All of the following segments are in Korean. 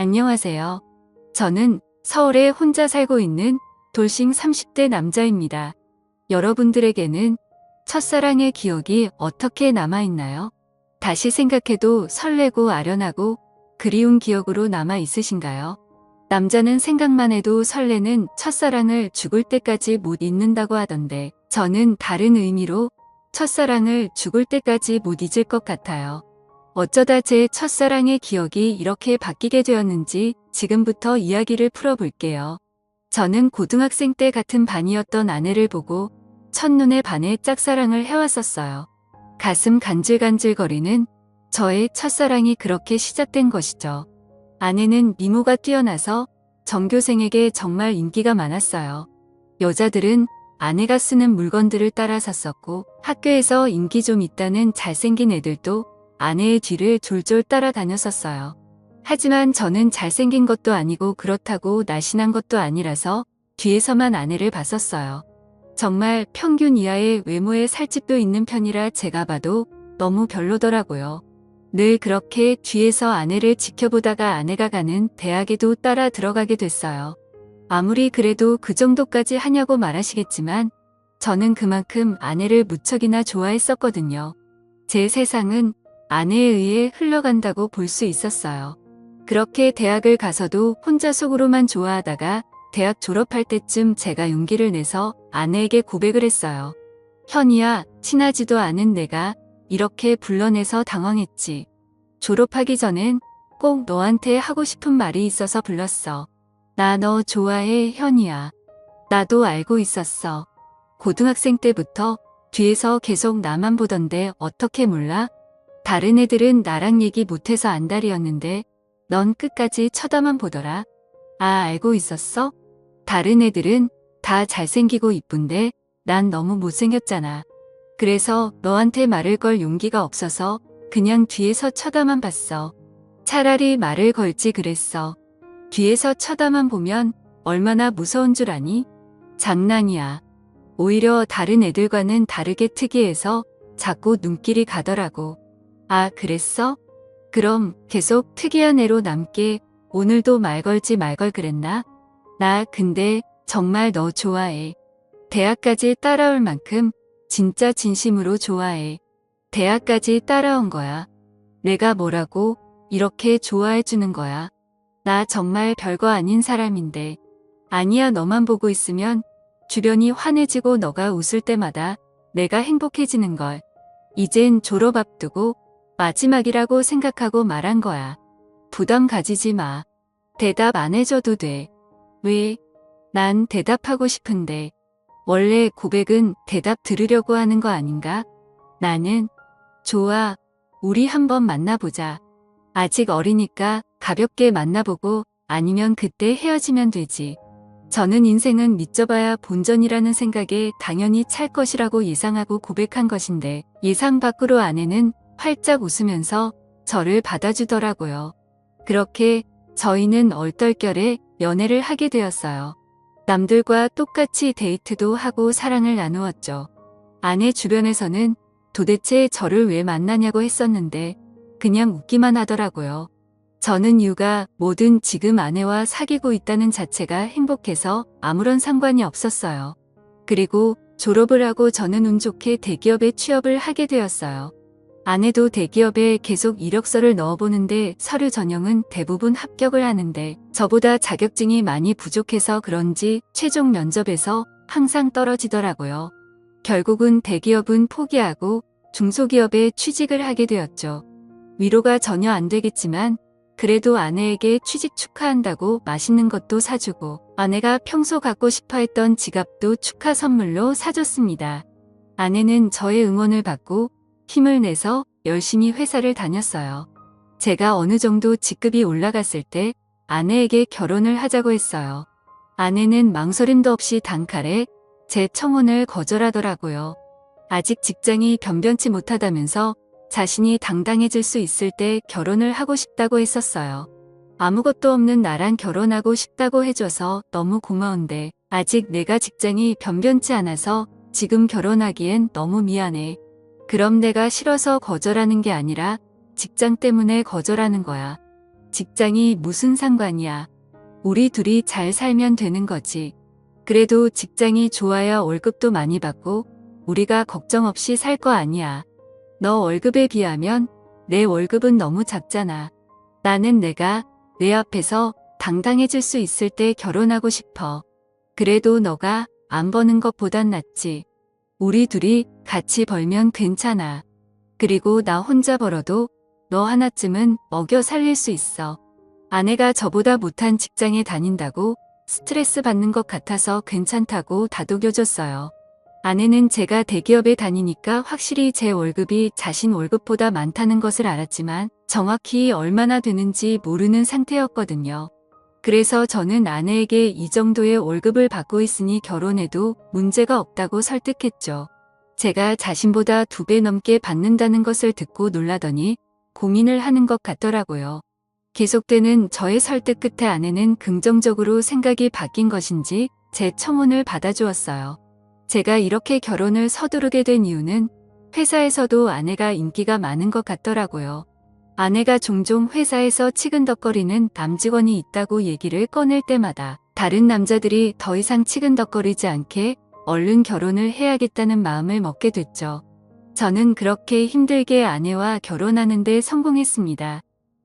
안녕하세요. 저는 서울에 혼자 살고 있는 돌싱 30대 남자입니다. 여러분들에게는 첫사랑의 기억이 어떻게 남아있나요? 다시 생각해도 설레고 아련하고 그리운 기억으로 남아 있으신가요? 남자는 생각만 해도 설레는 첫사랑을 죽을 때까지 못 잊는다고 하던데 저는 다른 의미로 첫사랑을 죽을 때까지 못 잊을 것 같아요. 어쩌다 제 첫사랑의 기억이 이렇게 바뀌게 되었는지 지금부터 이야기를 풀어볼게요. 저는 고등학생 때 같은 반이었던 아내를 보고 첫눈에 반해 짝사랑을 해왔었어요. 가슴 간질간질거리는 저의 첫사랑이 그렇게 시작된 것이죠. 아내는 미모가 뛰어나서 전교생에게 정말 인기가 많았어요. 여자들은 아내가 쓰는 물건들을 따라 샀었고 학교에서 인기 좀 있다는 잘생긴 애들도 아내의 뒤를 졸졸 따라다녔었어요. 하지만 저는 잘생긴 것도 아니고 그렇다고 날씬한 것도 아니라서 뒤에서만 아내를 봤었어요. 정말 평균 이하의 외모에 살집도 있는 편이라 제가 봐도 너무 별로더라고요. 늘 그렇게 뒤에서 아내를 지켜보다가 아내가 가는 대학에도 따라 들어가게 됐어요. 아무리 그래도 그 정도까지 하냐고 말하시겠지만 저는 그만큼 아내를 무척이나 좋아했었거든요. 제 세상은 아내에 의해 흘러간다고 볼 수 있었어요. 그렇게 대학을 가서도 혼자 속으로만 좋아하다가 대학 졸업할 때쯤 제가 용기를 내서 아내에게 고백을 했어요. 현이야, 친하지도 않은 내가 이렇게 불러내서 당황했지. 졸업하기 전엔 꼭 너한테 하고 싶은 말이 있어서 불렀어. 나 너 좋아해, 현이야. 나도 알고 있었어. 고등학생 때부터 뒤에서 계속 나만 보던데 어떻게 몰라? 다른 애들은 나랑 얘기 못해서 안달이었는데 넌 끝까지 쳐다만 보더라. 아, 알고 있었어? 다른 애들은 다 잘생기고 이쁜데 난 너무 못생겼잖아. 그래서 너한테 말을 걸 용기가 없어서 그냥 뒤에서 쳐다만 봤어. 차라리 말을 걸지 그랬어. 뒤에서 쳐다만 보면 얼마나 무서운 줄 아니? 장난이야. 오히려 다른 애들과는 다르게 특이해서 자꾸 눈길이 가더라고. 아, 그랬어? 그럼 계속 특이한 애로 남게 오늘도 말 걸지 말 걸 그랬나? 나 근데 정말 너 좋아해. 대학까지 따라올 만큼 진짜 진심으로 좋아해. 대학까지 따라온 거야. 내가 뭐라고 이렇게 좋아해 주는 거야. 나 정말 별거 아닌 사람인데. 아니야, 너만 보고 있으면 주변이 환해지고 너가 웃을 때마다 내가 행복해지는 걸. 이젠 졸업 앞두고 마지막이라고 생각하고 말한 거야. 부담 가지지 마. 대답 안 해줘도 돼. 왜? 난 대답하고 싶은데. 원래 고백은 대답 들으려고 하는 거 아닌가? 나는 좋아. 우리 한번 만나보자. 아직 어리니까 가볍게 만나보고 아니면 그때 헤어지면 되지. 저는 인생은 믿져봐야 본전이라는 생각에 당연히 찰 것이라고 예상하고 고백한 것인데 예상 밖으로 아내는 활짝 웃으면서 저를 받아주더라고요. 그렇게 저희는 얼떨결에 연애를 하게 되었어요. 남들과 똑같이 데이트도 하고 사랑을 나누었죠. 아내 주변에서는 도대체 저를 왜 만나냐고 했었는데 그냥 웃기만 하더라고요. 저는 육아 뭐든 지금 아내와 사귀고 있다는 자체가 행복해서 아무런 상관이 없었어요. 그리고 졸업을 하고 저는 운 좋게 대기업에 취업을 하게 되었어요. 아내도 대기업에 계속 이력서를 넣어보는데 서류 전형은 대부분 합격을 하는데 저보다 자격증이 많이 부족해서 그런지 최종 면접에서 항상 떨어지더라고요. 결국은 대기업은 포기하고 중소기업에 취직을 하게 되었죠. 위로가 전혀 안 되겠지만 그래도 아내에게 취직 축하한다고 맛있는 것도 사주고 아내가 평소 갖고 싶어 했던 지갑도 축하 선물로 사줬습니다. 아내는 저의 응원을 받고 힘을 내서 열심히 회사를 다녔어요. 제가 어느 정도 직급이 올라갔을 때 아내에게 결혼을 하자고 했어요. 아내는 망설임도 없이 단칼에 제 청혼을 거절하더라고요. 아직 직장이 변변치 못하다면서 자신이 당당해질 수 있을 때 결혼을 하고 싶다고 했었어요. 아무것도 없는 나랑 결혼하고 싶다고 해줘서 너무 고마운데 아직 내가 직장이 변변치 않아서 지금 결혼하기엔 너무 미안해. 그럼 내가 싫어서 거절하는 게 아니라 직장 때문에 거절하는 거야. 직장이 무슨 상관이야. 우리 둘이 잘 살면 되는 거지. 그래도 직장이 좋아야 월급도 많이 받고 우리가 걱정 없이 살 거 아니야. 너 월급에 비하면 내 월급은 너무 작잖아. 나는 내가 내 앞에서 당당해질 수 있을 때 결혼하고 싶어. 그래도 너가 안 버는 것보단 낫지. 우리 둘이 같이 벌면 괜찮아. 그리고 나 혼자 벌어도 너 하나쯤은 먹여 살릴 수 있어. 아내가 저보다 못한 직장에 다닌다고 스트레스 받는 것 같아서 괜찮다고 다독여줬어요. 아내는 제가 대기업에 다니니까 확실히 제 월급이 자신 월급보다 많다는 것을 알았지만 정확히 얼마나 되는지 모르는 상태였거든요. 그래서 저는 아내에게 이 정도의 월급을 받고 있으니 결혼해도 문제가 없다고 설득했죠. 제가 자신보다 2배 넘게 받는다는 것을 듣고 놀라더니 고민을 하는 것 같더라고요. 계속되는 저의 설득 끝에 아내는 긍정적으로 생각이 바뀐 것인지 제 청혼을 받아주었어요. 제가 이렇게 결혼을 서두르게 된 이유는 회사에서도 아내가 인기가 많은 것 같더라고요. 아내가 종종 회사에서 치근덕거리는 남직원이 있다고 얘기를 꺼낼 때마다 다른 남자들이 더 이상 치근덕거리지 않게 얼른 결혼을 해야겠다는 마음을 먹게 됐죠. 저는 그렇게 힘들게 아내와 결혼하는 데 성공했습니다.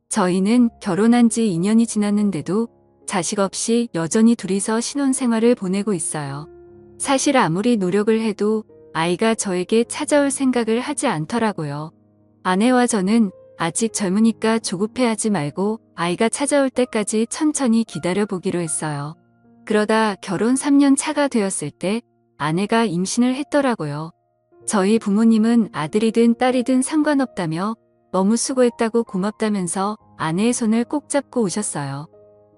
저희는 결혼한 지 2년이 지났는데도 자식 없이 여전히 둘이서 신혼생활을 보내고 있어요. 사실 아무리 노력을 해도 아이가 저에게 찾아올 생각을 하지 않더라고요. 아내와 저는 아직 젊으니까 조급해하지 말고 아이가 찾아올 때까지 천천히 기다려보기로 했어요. 그러다 결혼 3년 차가 되었을 때 아내가 임신을 했더라고요. 저희 부모님은 아들이든 딸이든 상관없다며 너무 수고했다고 고맙다면서 아내의 손을 꼭 잡고 오셨어요.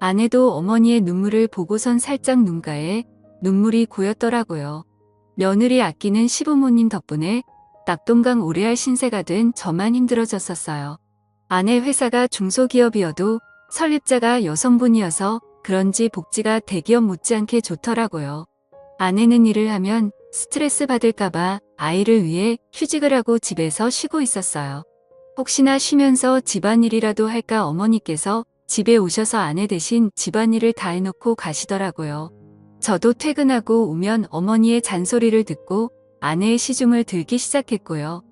아내도 어머니의 눈물을 보고선 살짝 눈가에 눈물이 고였더라고요. 며느리 아끼는 시부모님 덕분에 낙동강 오래할 신세가 된 저만 힘들어졌었어요. 아내 회사가 중소기업이어도 설립자가 여성분이어서 그런지 복지가 대기업 못지않게 좋더라고요. 아내는 일을 하면 스트레스 받을까봐 아이를 위해 휴직을 하고 집에서 쉬고 있었어요. 혹시나 쉬면서 집안일이라도 할까 어머니께서 집에 오셔서 아내 대신 집안일을 다 해놓고 가시더라고요. 저도 퇴근하고 오면 어머니의 잔소리를 듣고 아내의 시중을 들기 시작했고요.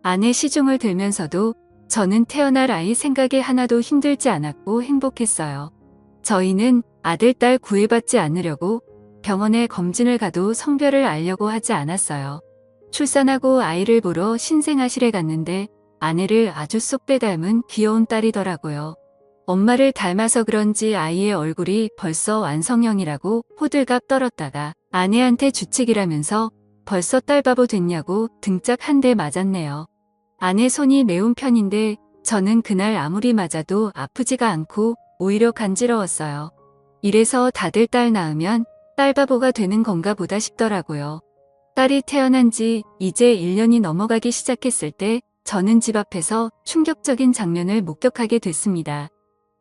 아내 시중을 들면서도 저는 태어날 아이 생각에 하나도 힘들지 않았고 행복했어요. 저희는 아들, 딸 구애받지 않으려고 병원에 검진을 가도 성별을 알려고 하지 않았어요. 출산하고 아이를 보러 신생아실에 갔는데 아내를 아주 쏙 빼닮은 귀여운 딸이더라고요. 엄마를 닮아서 그런지 아이의 얼굴이 벌써 완성형이라고 호들갑 떨었다가 아내한테 주책이라면서 벌써 딸바보 됐냐고 등짝 한 대 맞았네요. 아내 손이 매운 편인데 저는 그날 아무리 맞아도 아프지가 않고 오히려 간지러웠어요. 이래서 다들 딸 낳으면 딸바보가 되는 건가 보다 싶더라고요. 딸이 태어난 지 이제 1년이 넘어가기 시작했을 때 저는 집 앞에서 충격적인 장면을 목격하게 됐습니다.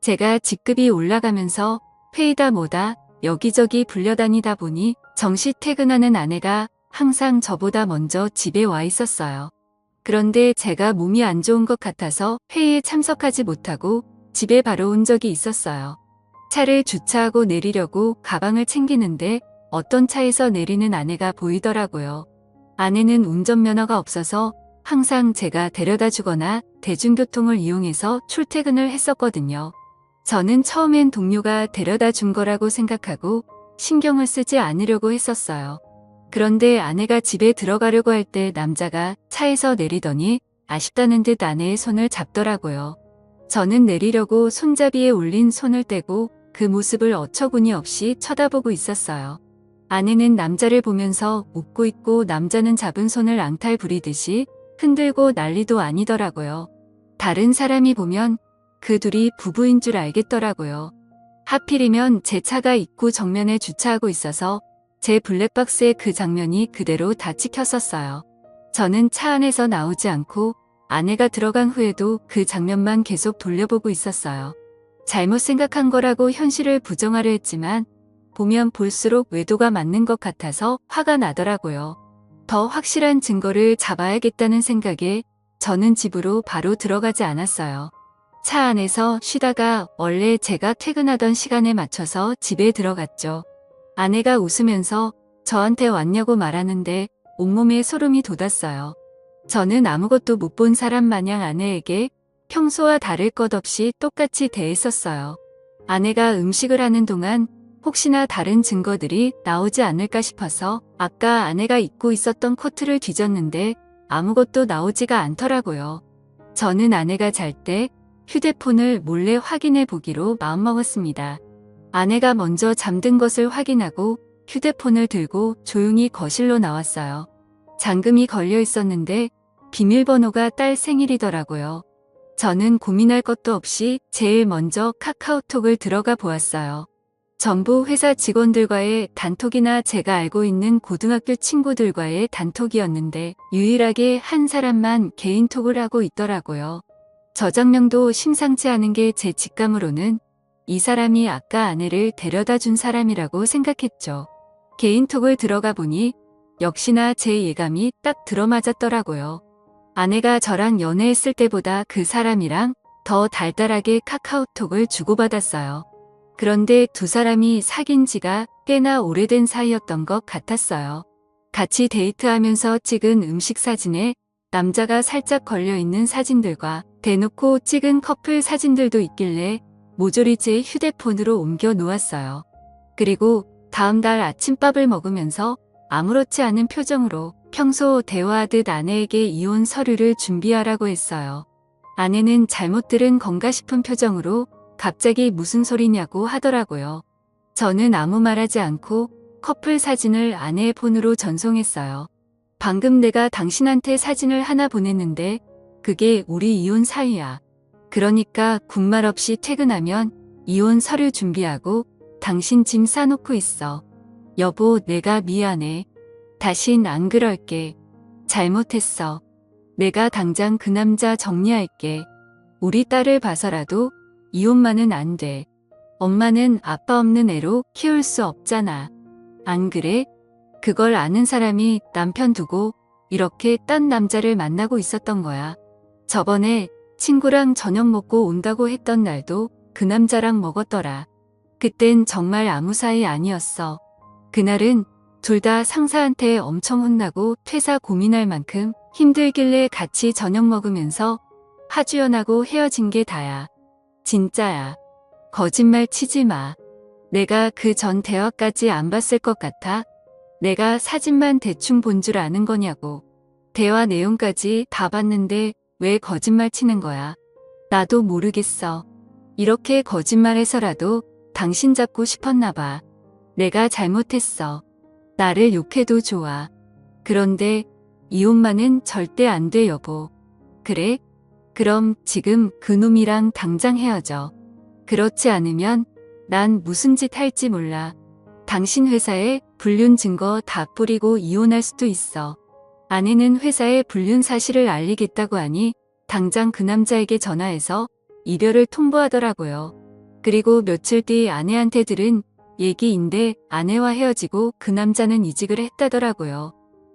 제가 직급이 올라가면서 회의다 뭐다 여기저기 불려다니다 보니 정시 퇴근하는 아내가 항상 저보다 먼저 집에 와 있었어요. 그런데 제가 몸이 안 좋은 것 같아서 회의에 참석하지 못하고 집에 바로 온 적이 있었어요. 차를 주차하고 내리려고 가방을 챙기는데 어떤 차에서 내리는 아내가 보이더라고요. 아내는 운전면허가 없어서 항상 제가 데려다 주거나 대중교통을 이용해서 출퇴근을 했었거든요. 저는 처음엔 동료가 데려다 준 거라고 생각하고 신경을 쓰지 않으려고 했었어요. 그런데 아내가 집에 들어가려고 할 때 남자가 차에서 내리더니 아쉽다는 듯 아내의 손을 잡더라고요. 저는 내리려고 손잡이에 올린 손을 떼고 그 모습을 어처구니 없이 쳐다보고 있었어요. 아내는 남자를 보면서 웃고 있고 남자는 잡은 손을 앙탈 부리듯이 흔들고 난리도 아니더라고요. 다른 사람이 보면 그 둘이 부부인 줄 알겠더라고요. 하필이면 제 차가 입구 정면에 주차하고 있어서 제 블랙박스에 그 장면이 그대로 다 찍혔었어요. 저는 차 안에서 나오지 않고 아내가 들어간 후에도 그 장면만 계속 돌려보고 있었어요. 잘못 생각한 거라고 현실을 부정하려 했지만 보면 볼수록 외도가 맞는 것 같아서 화가 나더라고요. 더 확실한 증거를 잡아야겠다는 생각에 저는 집으로 바로 들어가지 않았어요. 차 안에서 쉬다가 원래 제가 퇴근하던 시간에 맞춰서 집에 들어갔죠. 아내가 웃으면서 저한테 왔냐고 말하는데 온몸에 소름이 돋았어요. 저는 아무것도 못 본 사람 마냥 아내에게 평소와 다를 것 없이 똑같이 대했었어요. 아내가 음식을 하는 동안 혹시나 다른 증거들이 나오지 않을까 싶어서 아까 아내가 입고 있었던 코트를 뒤졌는데 아무것도 나오지가 않더라고요. 저는 아내가 잘 때 휴대폰을 몰래 확인해 보기로 마음먹었습니다. 아내가 먼저 잠든 것을 확인하고 휴대폰을 들고 조용히 거실로 나왔어요. 잠금이 걸려 있었는데 비밀번호가 딸 생일이더라고요. 저는 고민할 것도 없이 제일 먼저 카카오톡을 들어가 보았어요. 전부 회사 직원들과의 단톡이나 제가 알고 있는 고등학교 친구들과의 단톡이었는데 유일하게 한 사람만 개인톡을 하고 있더라고요. 저장명도 심상치 않은 게 제 직감으로는 이 사람이 아까 아내를 데려다 준 사람이라고 생각했죠. 개인톡을 들어가 보니 역시나 제 예감이 딱 들어맞았더라고요. 아내가 저랑 연애했을 때보다 그 사람이랑 더 달달하게 카카오톡을 주고받았어요. 그런데 두 사람이 사귄 지가 꽤나 오래된 사이였던 것 같았어요. 같이 데이트하면서 찍은 음식 사진에 남자가 살짝 걸려있는 사진들과 대놓고 찍은 커플 사진들도 있길래 모조리 제 휴대폰으로 옮겨 놓았어요. 그리고 다음 날 아침밥을 먹으면서 아무렇지 않은 표정으로 평소 대화하듯 아내에게 이혼 서류를 준비하라고 했어요. 아내는 잘못 들은 건가 싶은 표정으로 갑자기 무슨 소리냐고 하더라고요. 저는 아무 말하지 않고 커플 사진을 아내의 폰으로 전송했어요. 방금 내가 당신한테 사진을 하나 보냈는데 그게 우리 이혼 사유야. 그러니까 군말 없이 퇴근하면 이혼 서류 준비하고 당신 짐 싸놓고 있어. 여보, 내가 미안해. 다신 안 그럴게. 잘못했어. 내가 당장 그 남자 정리할게. 우리 딸을 봐서라도 이혼만은 안 돼. 엄마는 아빠 없는 애로 키울 수 없잖아. 안 그래? 그걸 아는 사람이 남편 두고 이렇게 딴 남자를 만나고 있었던 거야. 저번에 친구랑 저녁 먹고 온다고 했던 날도 그 남자랑 먹었더라. 그땐 정말 아무 사이 아니었어. 그날은 둘 다 상사한테 엄청 혼나고 퇴사 고민할 만큼 힘들길래 같이 저녁 먹으면서 하주연하고 헤어진 게 다야. 진짜야. 거짓말 치지 마. 내가 그 전 대화까지 안 봤을 것 같아? 내가 사진만 대충 본 줄 아는 거냐고. 대화 내용까지 다 봤는데 왜 거짓말 치는 거야? 나도 모르겠어. 이렇게 거짓말해서라도 당신 잡고 싶었나 봐. 내가 잘못했어. 나를 욕해도 좋아. 그런데 이혼만은 절대 안 돼, 여보. 그래? 그럼 지금 그놈이랑 당장 헤어져. 그렇지 않으면 난 무슨 짓 할지 몰라. 당신 회사에 불륜 증거 다 뿌리고 이혼할 수도 있어. 아내는 회사에 불륜 사실을 알리겠다고 하니 당장 그 남자에게 전화해서 이별을 통보하더라고요. 그리고 며칠 뒤 아내한테 들은 얘기인데 아내와 헤어지고 그 남자는 이직을 했다더라고요.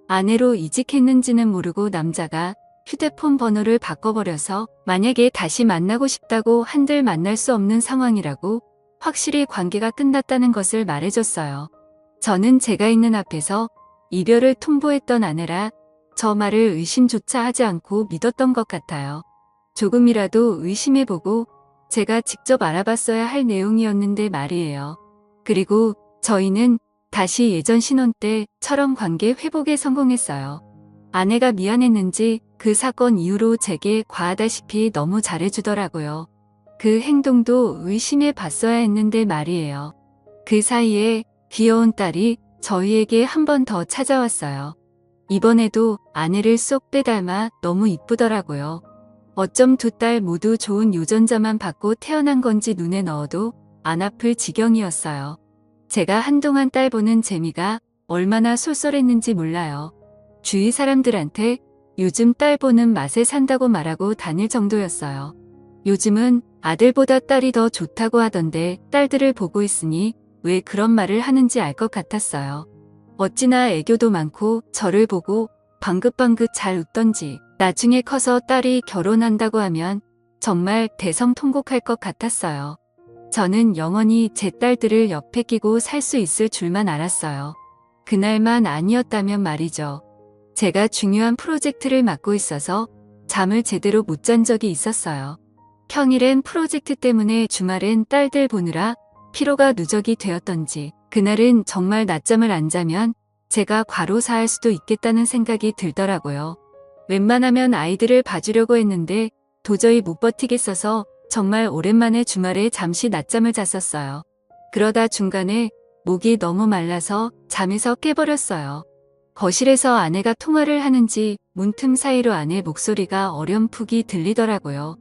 아내로 이직했는지는 모르고 남자가 휴대폰 번호를 바꿔버려서 만약에 다시 만나고 싶다고 한들 만날 수 없는 상황이라고 확실히 관계가 끝났다는 것을 말해줬어요. 저는 제가 있는 앞에서 이별을 통보했던 아내라 저 말을 의심조차 하지 않고 믿었던 것 같아요. 조금이라도 의심해보고 제가 직접 알아봤어야 할 내용이었는데 말이에요. 그리고 저희는 다시 예전 신혼 때처럼 관계 회복에 성공했어요. 아내가 미안했는지 그 사건 이후로 제게 과하다시피 너무 잘해주더라고요. 그 행동도 의심해 봤어야 했는데 말이에요. 그 사이에 귀여운 딸이 저희에게 한 번 더 찾아왔어요. 이번에도 아내를 쏙 빼닮아 너무 이쁘더라고요. 어쩜 두 딸 모두 좋은 유전자만 받고 태어난 건지 눈에 넣어도 안 아플 지경이었어요. 제가 한동안 딸 보는 재미가 얼마나 쏠쏠했는지 몰라요. 주위 사람들한테 요즘 딸 보는 맛에 산다고 말하고 다닐 정도였어요. 요즘은 아들보다 딸이 더 좋다고 하던데 딸들을 보고 있으니 왜 그런 말을 하는지 알 것 같았어요. 어찌나 애교도 많고 저를 보고 방긋방긋 잘 웃던지 나중에 커서 딸이 결혼한다고 하면 정말 대성통곡할 것 같았어요. 저는 영원히 제 딸들을 옆에 끼고 살 수 있을 줄만 알았어요. 그날만 아니었다면 말이죠. 제가 중요한 프로젝트를 맡고 있어서 잠을 제대로 못 잔 적이 있었어요. 평일엔 프로젝트 때문에 주말엔 딸들 보느라 피로가 누적이 되었던지 그날은 정말 낮잠을 안 자면 제가 과로사할 수도 있겠다는 생각이 들더라고요. 웬만하면 아이들을 봐주려고 했는데 도저히 못 버티겠어서 정말 오랜만에 주말에 잠시 낮잠을 잤었어요. 그러다 중간에 목이 너무 말라서 잠에서 깨버렸어요. 거실에서 아내가 통화를 하는지 문틈 사이로 아내 목소리가 어렴풋이 들리더라고요.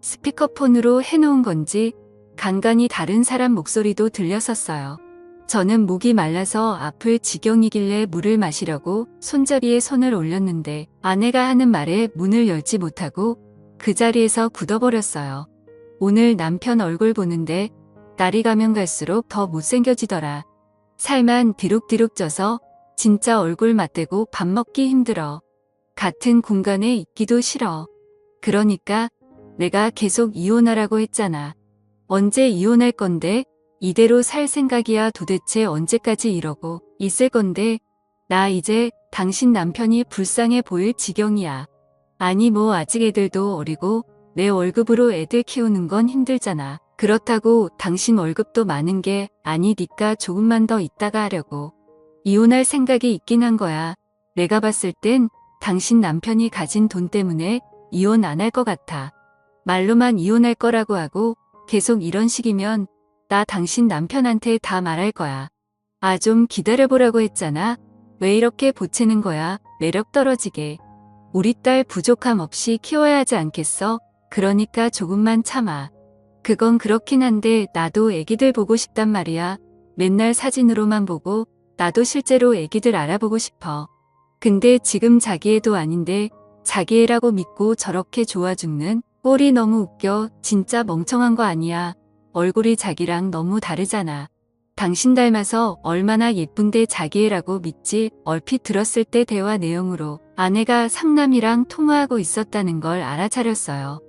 스피커폰으로 해놓은 건지 간간히 다른 사람 목소리도 들렸었어요. 저는 목이 말라서 아플 지경이길래 물을 마시려고 손잡이에 손을 올렸는데 아내가 하는 말에 문을 열지 못하고 그 자리에서 굳어버렸어요. 오늘 남편 얼굴 보는데 날이 가면 갈수록 더 못생겨지더라. 살만 디룩디룩 쪄서 진짜 얼굴 맞대고 밥 먹기 힘들어. 같은 공간에 있기도 싫어. 그러니까 내가 계속 이혼하라고 했잖아. 언제 이혼할 건데? 이대로 살 생각이야. 도대체 언제까지 이러고 있을 건데? 나 이제 당신 남편이 불쌍해 보일 지경이야. 아니 뭐 아직 애들도 어리고 내 월급으로 애들 키우는 건 힘들잖아. 그렇다고 당신 월급도 많은 게 아니니까 조금만 더 있다가 하려고. 이혼할 생각이 있긴 한 거야. 내가 봤을 땐 당신 남편이 가진 돈 때문에 이혼 안 할 것 같아. 말로만 이혼할 거라고 하고 계속 이런 식이면 나 당신 남편한테 다 말할 거야. 아, 좀 기다려보라고 했잖아. 왜 이렇게 보채는 거야? 매력 떨어지게. 우리 딸 부족함 없이 키워야 하지 않겠어? 그러니까 조금만 참아. 그건 그렇긴 한데 나도 애기들 보고 싶단 말이야. 맨날 사진으로만 보고 나도 실제로 애기들 알아보고 싶어. 근데 지금 자기 애도 아닌데 자기 애라고 믿고 저렇게 좋아 죽는 꼴이 너무 웃겨. 진짜 멍청한 거 아니야. 얼굴이 자기랑 너무 다르잖아. 당신 닮아서 얼마나 예쁜데 자기 애라고 믿지? 얼핏 들었을 때 대화 내용으로 아내가 상남이랑 통화하고 있었다는 걸 알아차렸어요.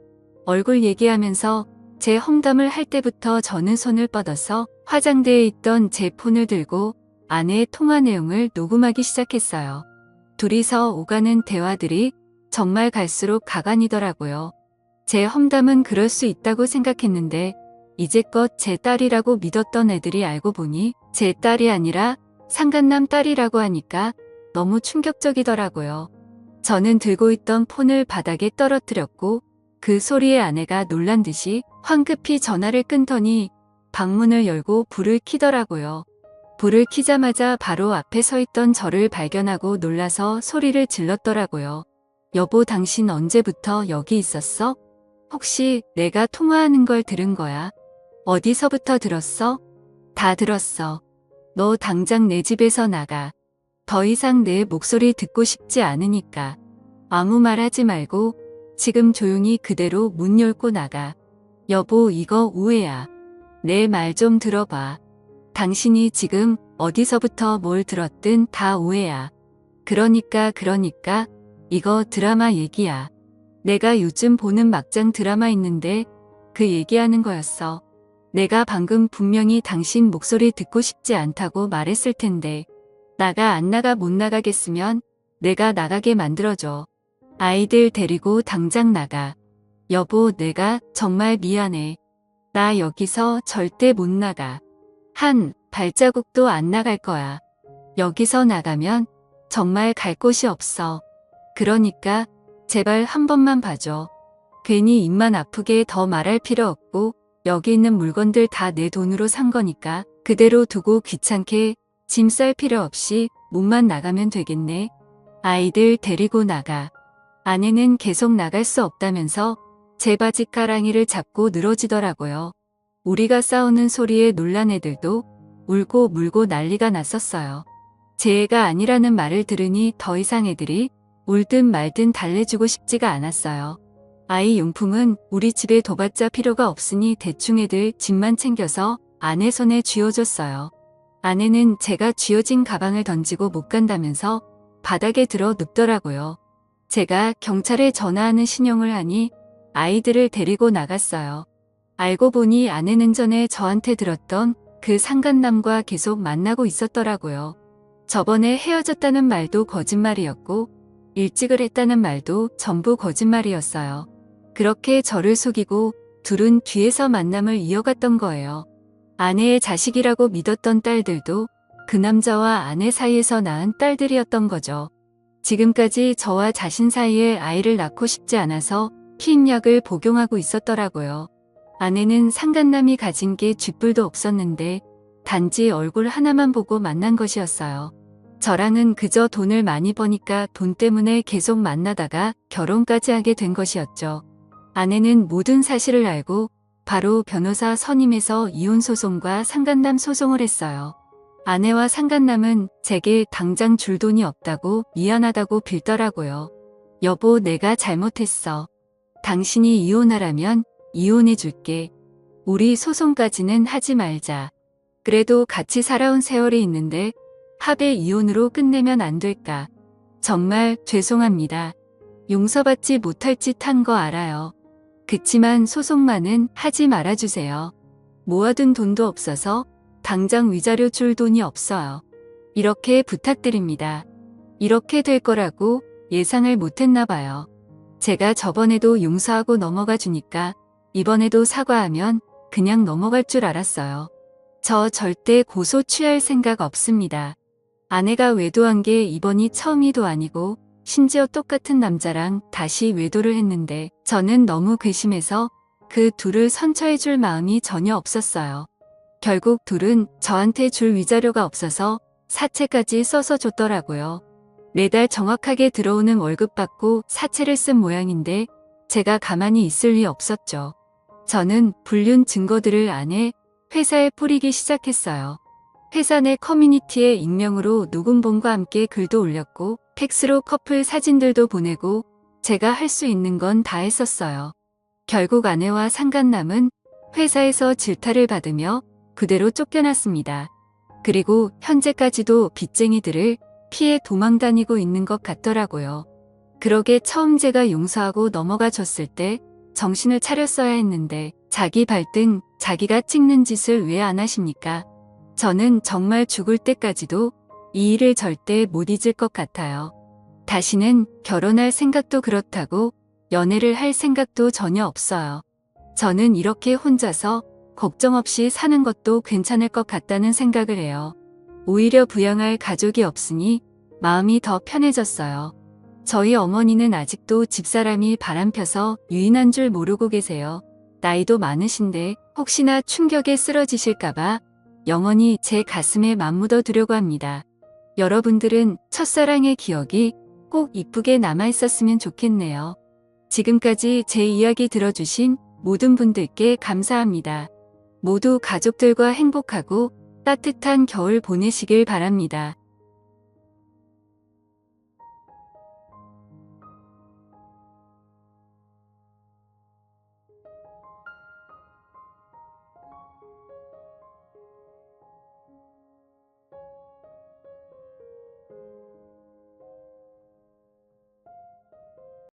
얼굴 얘기하면서 제 험담을 할 때부터 저는 손을 뻗어서 화장대에 있던 제 폰을 들고 아내의 통화 내용을 녹음하기 시작했어요. 둘이서 오가는 대화들이 정말 갈수록 가관이더라고요. 제 험담은 그럴 수 있다고 생각했는데 이제껏 제 딸이라고 믿었던 애들이 알고 보니 제 딸이 아니라 상간남 딸이라고 하니까 너무 충격적이더라고요. 저는 들고 있던 폰을 바닥에 떨어뜨렸고 그 소리에 아내가 놀란 듯이 황급히 전화를 끊더니 방문을 열고 불을 켜더라고요. 불을 켜자마자 바로 앞에 서 있던 저를 발견하고 놀라서 소리를 질렀더라고요. 여보, 당신 언제부터 여기 있었어? 혹시 내가 통화하는 걸 들은 거야? 어디서부터 들었어? 다 들었어. 너 당장 내 집에서 나가. 더 이상 내 목소리 듣고 싶지 않으니까. 아무 말 하지 말고 지금 조용히 그대로 문 열고 나가. 여보, 이거 오해야. 내 말 좀 들어봐. 당신이 지금 어디서부터 뭘 들었든 다 오해야. 그러니까 이거 드라마 얘기야. 내가 요즘 보는 막장 드라마 있는데 그 얘기하는 거였어. 내가 방금 분명히 당신 목소리 듣고 싶지 않다고 말했을 텐데 나가 안 나가 못 나가겠으면 내가 나가게 만들어줘. 아이들 데리고 당장 나가. 여보, 내가 정말 미안해. 나 여기서 절대 못 나가. 한 발자국도 안 나갈 거야. 여기서 나가면 정말 갈 곳이 없어. 그러니까 제발 한 번만 봐줘. 괜히 입만 아프게 더 말할 필요 없고 여기 있는 물건들 다 내 돈으로 산 거니까 그대로 두고 귀찮게 짐 쌀 필요 없이 문만 나가면 되겠네. 아이들 데리고 나가. 아내는 계속 나갈 수 없다면서 제 바지가랑이를 잡고 늘어지더라고요. 우리가 싸우는 소리에 놀란 애들도 울고 물고 난리가 났었어요. 제 애가 아니라는 말을 들으니 더 이상 애들이 울든 말든 달래주고 싶지가 않았어요. 아이 용품은 우리 집에 둬봤자 필요가 없으니 대충 애들 집만 챙겨서 아내 손에 쥐어줬어요. 아내는 제가 쥐어진 가방을 던지고 못 간다면서 바닥에 들어 눕더라고요. 제가 경찰에 전화하는 신용을 하니 아이들을 데리고 나갔어요. 알고 보니 아내는 전에 저한테 들었던 그 상간남과 계속 만나고 있었더라고요. 저번에 헤어졌다는 말도 거짓말이었고 일찍을 했다는 말도 전부 거짓말이었어요. 그렇게 저를 속이고 둘은 뒤에서 만남을 이어갔던 거예요. 아내의 자식이라고 믿었던 딸들도 그 남자와 아내 사이에서 낳은 딸들이었던 거죠. 지금까지 저와 자신 사이에 아이를 낳고 싶지 않아서 피임약을 복용하고 있었더라고요. 아내는 상간남이 가진 게 쥐뿔도 없었는데 단지 얼굴 하나만 보고 만난 것이었어요. 저랑은 그저 돈을 많이 버니까 돈 때문에 계속 만나다가 결혼까지 하게 된 것이었죠. 아내는 모든 사실을 알고 바로 변호사 선임해서 이혼소송과 상간남 소송을 했어요. 아내와 상간남은 제게 당장 줄 돈이 없다고 미안하다고 빌더라고요. 여보, 내가 잘못했어. 당신이 이혼하라면 이혼해 줄게. 우리 소송까지는 하지 말자. 그래도 같이 살아온 세월이 있는데 합의 이혼으로 끝내면 안 될까. 정말 죄송합니다. 용서받지 못할 짓 한 거 알아요. 그치만 소송만은 하지 말아주세요. 모아둔 돈도 없어서 당장 위자료 줄 돈이 없어요. 이렇게 부탁드립니다. 이렇게 될 거라고 예상을 못했나 봐요. 제가 저번에도 용서하고 넘어가 주니까 이번에도 사과하면 그냥 넘어갈 줄 알았어요. 저 절대 고소 취할 생각 없습니다. 아내가 외도한 게 이번이 처음이도 아니고 심지어 똑같은 남자랑 다시 외도를 했는데 저는 너무 괘씸해서 그 둘을 선처해 줄 마음이 전혀 없었어요. 결국 둘은 저한테 줄 위자료가 없어서 사채까지 써서 줬더라고요. 매달 정확하게 들어오는 월급 받고 사채를 쓴 모양인데 제가 가만히 있을 리 없었죠. 저는 불륜 증거들을 아내 회사에 뿌리기 시작했어요. 회사 내 커뮤니티에 익명으로 녹음본과 함께 글도 올렸고 팩스로 커플 사진들도 보내고 제가 할 수 있는 건 다 했었어요. 결국 아내와 상간남은 회사에서 질타를 받으며 그대로 쫓겨났습니다. 그리고 현재까지도 빚쟁이들을 피해 도망다니고 있는 것 같더라고요. 그러게 처음 제가 용서하고 넘어가 줬을 때 정신을 차렸어야 했는데 자기 발등 자기가 찍는 짓을 왜 안 하십니까? 저는 정말 죽을 때까지도 이 일을 절대 못 잊을 것 같아요. 다시는 결혼할 생각도 그렇다고 연애를 할 생각도 전혀 없어요. 저는 이렇게 혼자서 걱정 없이 사는 것도 괜찮을 것 같다는 생각을 해요. 오히려 부양할 가족이 없으니 마음이 더 편해졌어요. 저희 어머니는 아직도 집사람이 바람펴서 유인한 줄 모르고 계세요. 나이도 많으신데 혹시나 충격에 쓰러지실까봐 영원히 제 가슴에 맞묻어 두려고 합니다. 여러분들은 첫사랑의 기억이 꼭 이쁘게 남아있었으면 좋겠네요. 지금까지 제 이야기 들어주신 모든 분들께 감사합니다. 모두 가족들과 행복하고 따뜻한 겨울 보내시길 바랍니다.